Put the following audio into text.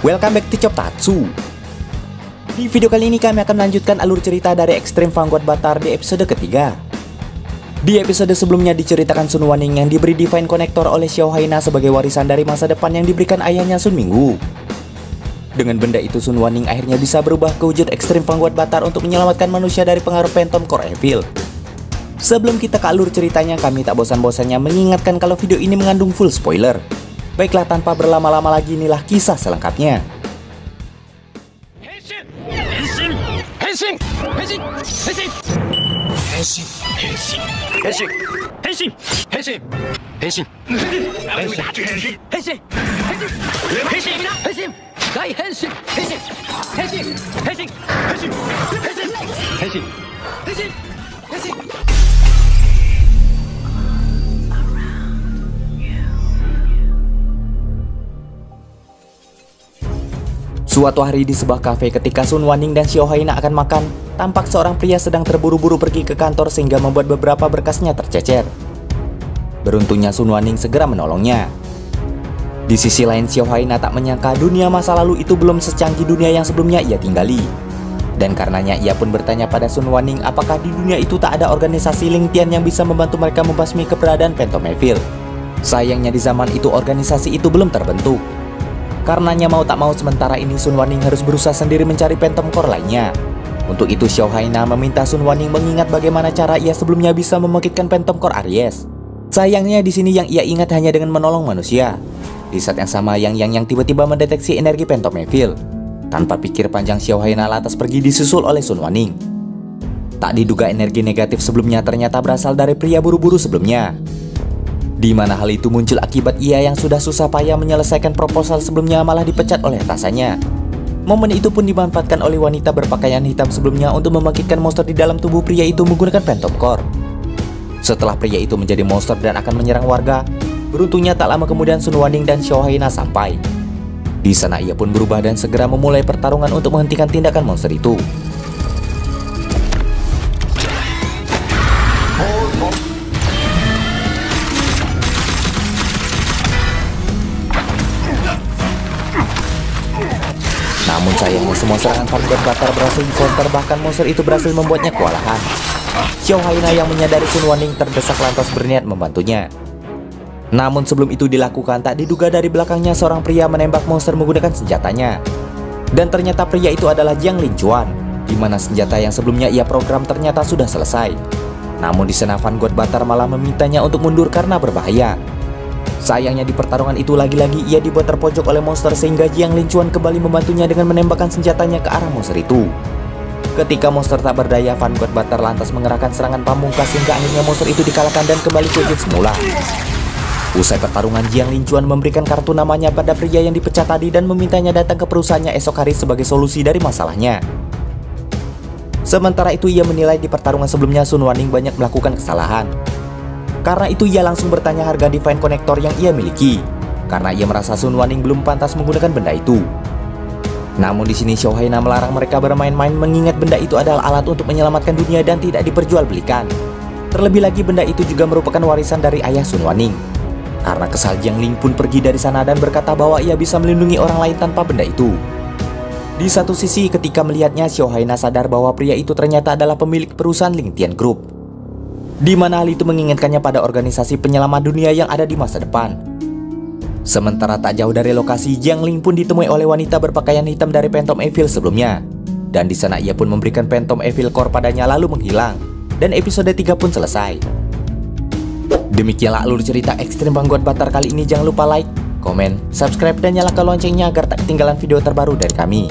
Welcome back to Choptatsu. Di video kali ini kami akan melanjutkan alur cerita dari Extreme Vanguard Battle di episode ketiga. Di episode sebelumnya diceritakan Sun Wanning yang diberi Divine Connector oleh Xiao Haina sebagai warisan dari masa depan yang diberikan ayahnya Sun Minggu. Dengan benda itu Sun Wanning akhirnya bisa berubah ke wujud Extreme Vanguard Battle untuk menyelamatkan manusia dari pengaruh Phantom Core Evil. Sebelum kita ke alur ceritanya, kami tak bosan-bosannya mengingatkan kalau video ini mengandung full spoiler. Baiklah, tanpa berlama-lama lagi, inilah kisah selengkapnya. Suatu hari di sebuah kafe ketika Sun Wanning dan Xiao Haina akan makan, tampak seorang pria sedang terburu-buru pergi ke kantor sehingga membuat beberapa berkasnya tercecer. Beruntungnya Sun Wanning segera menolongnya. Di sisi lain Xiao Haina tak menyangka dunia masa lalu itu belum secanggih dunia yang sebelumnya ia tinggali. Dan karenanya ia pun bertanya pada Sun Wanning apakah di dunia itu tak ada organisasi Ling Tian yang bisa membantu mereka membasmi keberadaan Phantom Evil. Sayangnya di zaman itu organisasi itu belum terbentuk. Karenanya mau tak mau sementara ini Sun Wanning harus berusaha sendiri mencari Phantom Core lainnya. Untuk itu Xiao Haina meminta Sun Wanning mengingat bagaimana cara ia sebelumnya bisa membangkitkan Phantom Core Aries. Sayangnya di sini yang ia ingat hanya dengan menolong manusia. Di saat yang sama yang tiba-tiba mendeteksi energi Phantom Evil. Tanpa pikir panjang Xiao Haina lantas pergi disusul oleh Sun Wanning. Tak diduga energi negatif sebelumnya ternyata berasal dari pria buru-buru sebelumnya. Di mana hal itu muncul akibat ia yang sudah susah payah menyelesaikan proposal sebelumnya malah dipecat oleh atasannya. Momen itu pun dimanfaatkan oleh wanita berpakaian hitam sebelumnya untuk membangkitkan monster di dalam tubuh pria itu menggunakan Phantom Core. Setelah pria itu menjadi monster dan akan menyerang warga, beruntungnya tak lama kemudian Sun Wanning dan Xiao Haina sampai. Di sana ia pun berubah dan segera memulai pertarungan untuk menghentikan tindakan monster itu. Namun sayangnya semua serangan Vanguard Battle berhasil di-counter, bahkan monster itu berhasil membuatnya kewalahan. Xiao Haina yang menyadari Sun Wanning terdesak lantas berniat membantunya. Namun sebelum itu dilakukan, tak diduga dari belakangnya seorang pria menembak monster menggunakan senjatanya. Dan ternyata pria itu adalah Jiang Linchuan, di mana senjata yang sebelumnya ia program ternyata sudah selesai. Namun di sana Vanguard Battle malah memintanya untuk mundur karena berbahaya. Sayangnya di pertarungan itu lagi-lagi ia dibuat terpojok oleh monster sehingga Jiang Linchuan kembali membantunya dengan menembakkan senjatanya ke arah monster itu. Ketika monster tak berdaya, Vanguard Battle lantas mengerahkan serangan pamungkas hingga akhirnya monster itu dikalahkan dan kembali ke wujud semula. Usai pertarungan, Jiang Linchuan memberikan kartu namanya pada pria yang dipecat tadi dan memintanya datang ke perusahaannya esok hari sebagai solusi dari masalahnya. Sementara itu ia menilai di pertarungan sebelumnya Sun Wanning banyak melakukan kesalahan. Karena itu ia langsung bertanya harga Divine Connector yang ia miliki, karena ia merasa Sun Wanning belum pantas menggunakan benda itu. Namun di sini Xiao Haina melarang mereka bermain-main mengingat benda itu adalah alat untuk menyelamatkan dunia dan tidak diperjualbelikan. Terlebih lagi benda itu juga merupakan warisan dari ayah Sun Wanning. Karena kesal, Jiang Ling pun pergi dari sana dan berkata bahwa ia bisa melindungi orang lain tanpa benda itu. Di satu sisi ketika melihatnya, Xiao Haina sadar bahwa pria itu ternyata adalah pemilik perusahaan Ling Tian Group. Di mana hal itu mengingatkannya pada organisasi penyelamat dunia yang ada di masa depan. Sementara tak jauh dari lokasi, Jiang Ling pun ditemui oleh wanita berpakaian hitam dari Phantom Evil sebelumnya. Dan di sana ia pun memberikan Phantom Evil Core padanya lalu menghilang. Dan episode 3 pun selesai. Demikianlah alur cerita Extreme Vanguard Battle kali ini. Jangan lupa like, komen, subscribe, dan nyalakan loncengnya agar tak ketinggalan video terbaru dari kami.